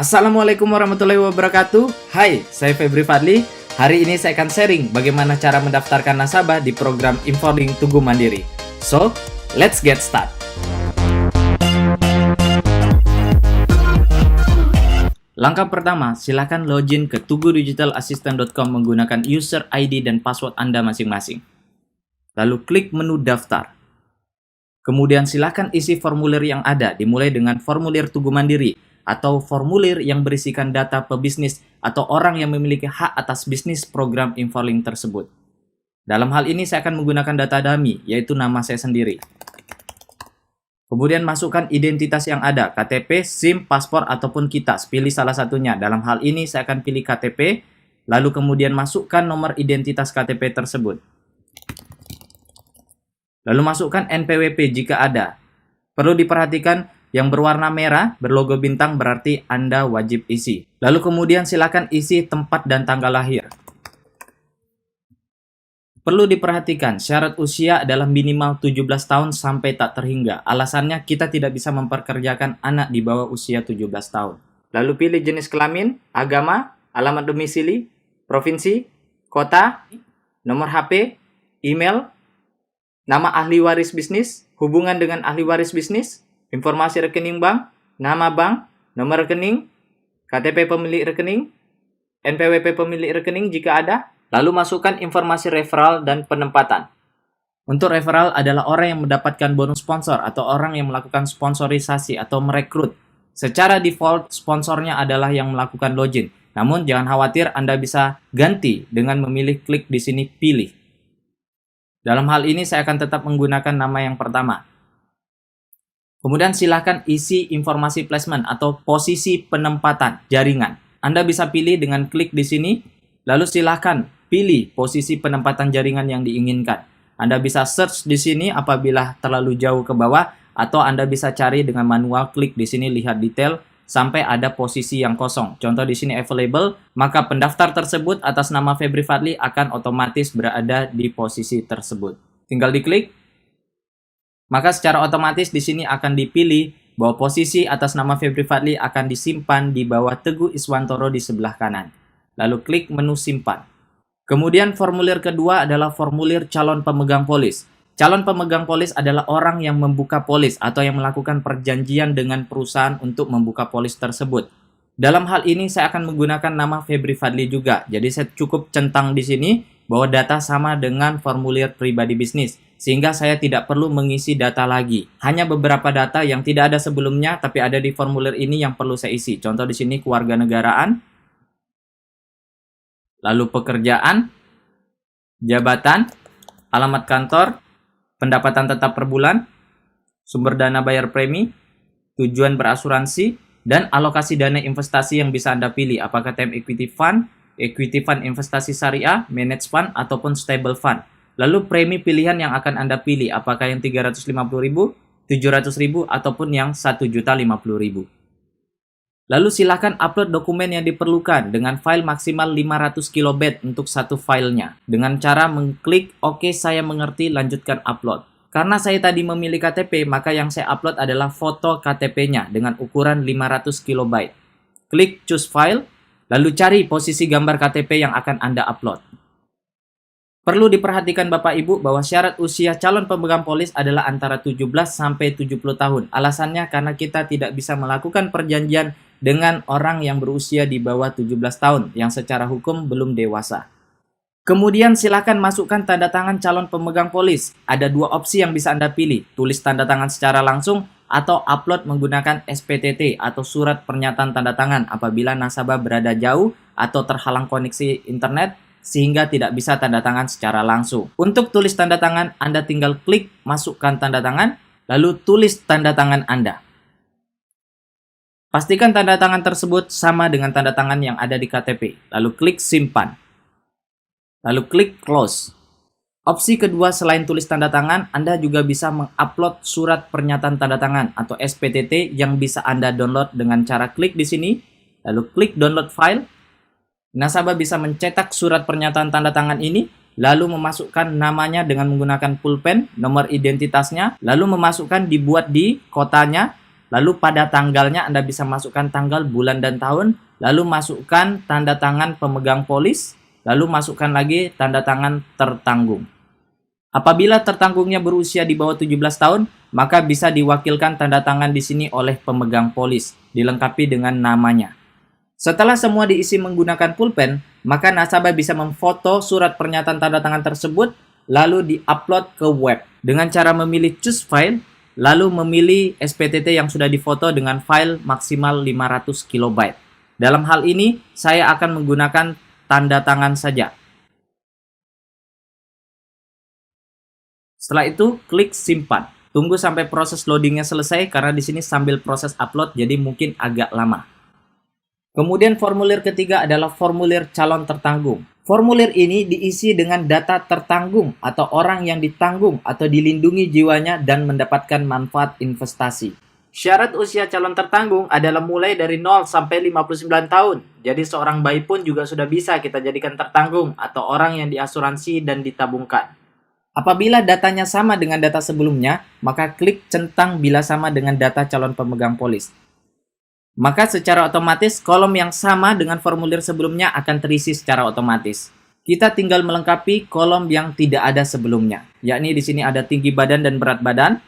Assalamualaikum warahmatullahi wabarakatuh. Hai, saya Febri Fadli. Hari ini saya akan sharing bagaimana cara mendaftarkan nasabah di program Inforlink Tugu Mandiri. So, let's get start. Langkah pertama, silakan login ke tuguddigitalassistant.com menggunakan user ID dan password Anda masing-masing. Lalu klik menu daftar. Kemudian silakan isi formulir yang ada, dimulai dengan formulir Tugu Mandiri atau formulir yang berisikan data pebisnis atau orang yang memiliki hak atas bisnis program Inforlink tersebut. Dalam hal ini saya akan menggunakan data dummy, yaitu nama saya sendiri. Kemudian masukkan identitas yang ada, KTP, SIM, paspor, ataupun KITAS. Pilih salah satunya. Dalam hal ini saya akan pilih KTP, lalu kemudian masukkan nomor identitas KTP tersebut. Lalu masukkan NPWP jika ada. Perlu diperhatikan yang berwarna merah berlogo bintang berarti Anda wajib isi. Lalu kemudian silakan isi tempat dan tanggal lahir. Perlu diperhatikan, syarat usia adalah minimal 17 tahun sampai tak terhingga. Alasannya kita tidak bisa memperkerjakan anak di bawah usia 17 tahun. Lalu pilih jenis kelamin, agama, alamat domisili, provinsi, kota, nomor HP, email, nama ahli waris bisnis, hubungan dengan ahli waris bisnis, informasi rekening bank, nama bank, nomor rekening, KTP pemilik rekening, NPWP pemilik rekening jika ada. Lalu masukkan informasi referral dan penempatan. Untuk referral adalah orang yang mendapatkan bonus sponsor atau orang yang melakukan sponsorisasi atau merekrut. Secara default, sponsornya adalah yang melakukan login. Namun jangan khawatir, Anda bisa ganti dengan memilih klik di sini pilih. Dalam hal ini saya akan tetap menggunakan nama yang pertama. Kemudian silakan isi informasi placement atau posisi penempatan jaringan. Anda bisa pilih dengan klik di sini, lalu silakan pilih posisi penempatan jaringan yang diinginkan. Anda bisa search di sini apabila terlalu jauh ke bawah, atau Anda bisa cari dengan manual klik di sini lihat detail sampai ada posisi yang kosong. Contoh di sini available, maka pendaftar tersebut atas nama Febri Fadli akan otomatis berada di posisi tersebut. Tinggal diklik. Maka secara otomatis di sini akan dipilih bahwa posisi atas nama Febri Fadli akan disimpan di bawah Teguh Iswantoro di sebelah kanan. Lalu klik menu simpan. Kemudian formulir kedua adalah formulir calon pemegang polis. Calon pemegang polis adalah orang yang membuka polis atau yang melakukan perjanjian dengan perusahaan untuk membuka polis tersebut. Dalam hal ini saya akan menggunakan nama Febri Fadli juga. Jadi saya cukup centang di sini bahwa data sama dengan formulir pribadi bisnis. Sehingga saya tidak perlu mengisi data lagi. Hanya beberapa data yang tidak ada sebelumnya tapi ada di formulir ini yang perlu saya isi. Contoh di sini kewarganegaraan, lalu pekerjaan, jabatan, alamat kantor, pendapatan tetap per bulan, sumber dana bayar premi, tujuan berasuransi, dan alokasi dana investasi yang bisa Anda pilih. Apakah time equity fund investasi syariah, managed fund, ataupun stable fund. Lalu premi pilihan yang akan Anda pilih, apakah yang 350.000, 700.000, ataupun yang 1.050.000. Lalu silakan upload dokumen yang diperlukan dengan file maksimal 500 KB untuk satu filenya. Dengan cara mengklik "Oke, saya mengerti, lanjutkan upload". Karena saya tadi memilih KTP, maka yang saya upload adalah foto KTP-nya dengan ukuran 500 KB. Klik choose file, lalu cari posisi gambar KTP yang akan Anda upload. Perlu diperhatikan Bapak Ibu bahwa syarat usia calon pemegang polis adalah antara 17 sampai 70 tahun. Alasannya karena kita tidak bisa melakukan perjanjian dengan orang yang berusia di bawah 17 tahun yang secara hukum belum dewasa. Kemudian silakan masukkan tanda tangan calon pemegang polis. Ada dua opsi yang bisa Anda pilih, tulis tanda tangan secara langsung atau upload menggunakan SPTT atau surat pernyataan tanda tangan apabila nasabah berada jauh atau terhalang koneksi internet sehingga tidak bisa tanda tangan secara langsung. Untuk tulis tanda tangan, Anda tinggal klik masukkan tanda tangan, lalu tulis tanda tangan Anda. Pastikan tanda tangan tersebut sama dengan tanda tangan yang ada di KTP, lalu klik simpan. Lalu klik close. Opsi kedua selain tulis tanda tangan, Anda juga bisa mengupload surat pernyataan tanda tangan atau SPTT yang bisa Anda download dengan cara klik di sini, lalu klik download file. Nasabah bisa mencetak surat pernyataan tanda tangan ini, lalu memasukkan namanya dengan menggunakan pulpen, nomor identitasnya, lalu memasukkan dibuat di kotanya, lalu pada tanggalnya Anda bisa masukkan tanggal, bulan, dan tahun, lalu masukkan tanda tangan pemegang polis, lalu masukkan lagi tanda tangan tertanggung. Apabila tertanggungnya berusia di bawah 17 tahun, maka bisa diwakilkan tanda tangan di sini oleh pemegang polis, dilengkapi dengan namanya. Setelah semua diisi menggunakan pulpen, maka nasabah bisa memfoto surat pernyataan tanda tangan tersebut, lalu di-upload ke web. Dengan cara memilih choose file, lalu memilih SPTT yang sudah difoto dengan file maksimal 500 KB. Dalam hal ini, saya akan menggunakan tanda tangan saja. Setelah itu, klik simpan. Tunggu sampai proses loadingnya selesai, karena di sini sambil proses upload, jadi mungkin agak lama. Kemudian formulir ketiga adalah formulir calon tertanggung. Formulir ini diisi dengan data tertanggung atau orang yang ditanggung atau dilindungi jiwanya dan mendapatkan manfaat investasi. Syarat usia calon tertanggung adalah mulai dari 0 sampai 59 tahun. Jadi seorang bayi pun juga sudah bisa kita jadikan tertanggung atau orang yang diasuransi dan ditabungkan. Apabila datanya sama dengan data sebelumnya, maka klik centang bila sama dengan data calon pemegang polis. Maka secara otomatis kolom yang sama dengan formulir sebelumnya akan terisi secara otomatis. Kita tinggal melengkapi kolom yang tidak ada sebelumnya, yakni di sini ada tinggi badan dan berat badan.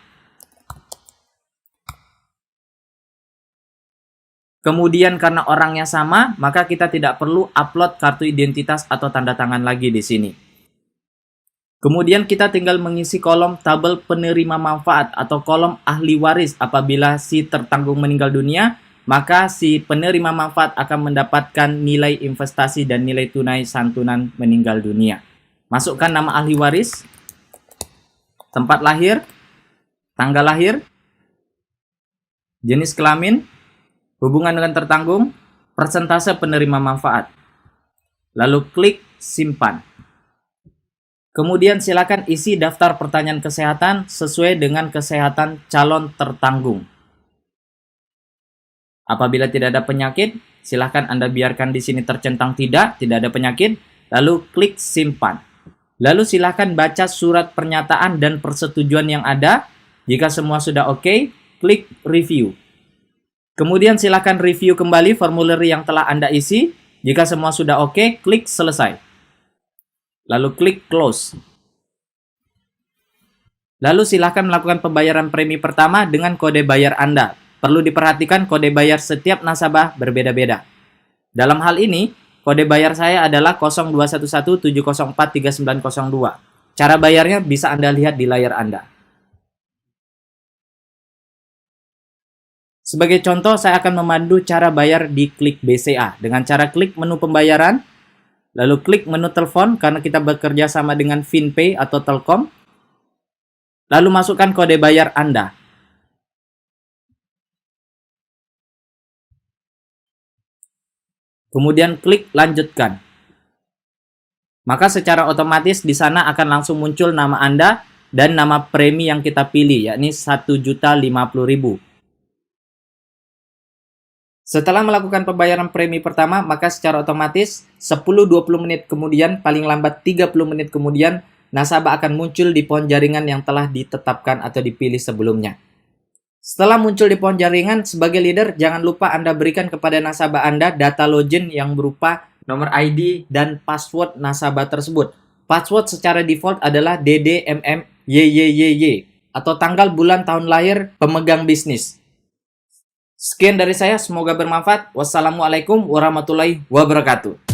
Kemudian karena orangnya sama, maka kita tidak perlu upload kartu identitas atau tanda tangan lagi di sini. Kemudian kita tinggal mengisi kolom tabel penerima manfaat atau kolom ahli waris apabila si tertanggung meninggal dunia, maka si penerima manfaat akan mendapatkan nilai investasi dan nilai tunai santunan meninggal dunia. Masukkan nama ahli waris, tempat lahir, tanggal lahir, jenis kelamin, hubungan dengan tertanggung, persentase penerima manfaat. Lalu klik simpan. Kemudian silakan isi daftar pertanyaan kesehatan sesuai dengan kesehatan calon tertanggung. Apabila tidak ada penyakit, silahkan Anda biarkan di sini tercentang tidak ada penyakit, lalu klik simpan. Lalu silahkan baca surat pernyataan dan persetujuan yang ada. Jika semua sudah oke, klik review. Kemudian silahkan review kembali formulir yang telah Anda isi. Jika semua sudah oke, klik selesai. Lalu klik close. Lalu silahkan melakukan pembayaran premi pertama dengan kode bayar Anda. Perlu diperhatikan kode bayar setiap nasabah berbeda-beda. Dalam hal ini, kode bayar saya adalah 021170439902. Cara bayarnya bisa Anda lihat di layar Anda. Sebagai contoh, saya akan memandu cara bayar di Klik BCA. Dengan cara klik menu pembayaran, lalu klik menu telepon karena kita bekerja sama dengan FinPay atau Telkom. Lalu masukkan kode bayar Anda. Kemudian klik lanjutkan. Maka secara otomatis di sana akan langsung muncul nama Anda dan nama premi yang kita pilih, yakni 1.050.000. Setelah melakukan pembayaran premi pertama, maka secara otomatis 10-20 menit kemudian, paling lambat 30 menit kemudian, nasabah akan muncul di pohon jaringan yang telah ditetapkan atau dipilih sebelumnya. Setelah muncul di pohon jaringan, sebagai leader, jangan lupa Anda berikan kepada nasabah Anda data login yang berupa nomor ID dan password nasabah tersebut. Password secara default adalah DDMMYYYY atau tanggal bulan tahun lahir pemegang bisnis. Sekian dari saya, semoga bermanfaat. Wassalamualaikum warahmatullahi wabarakatuh.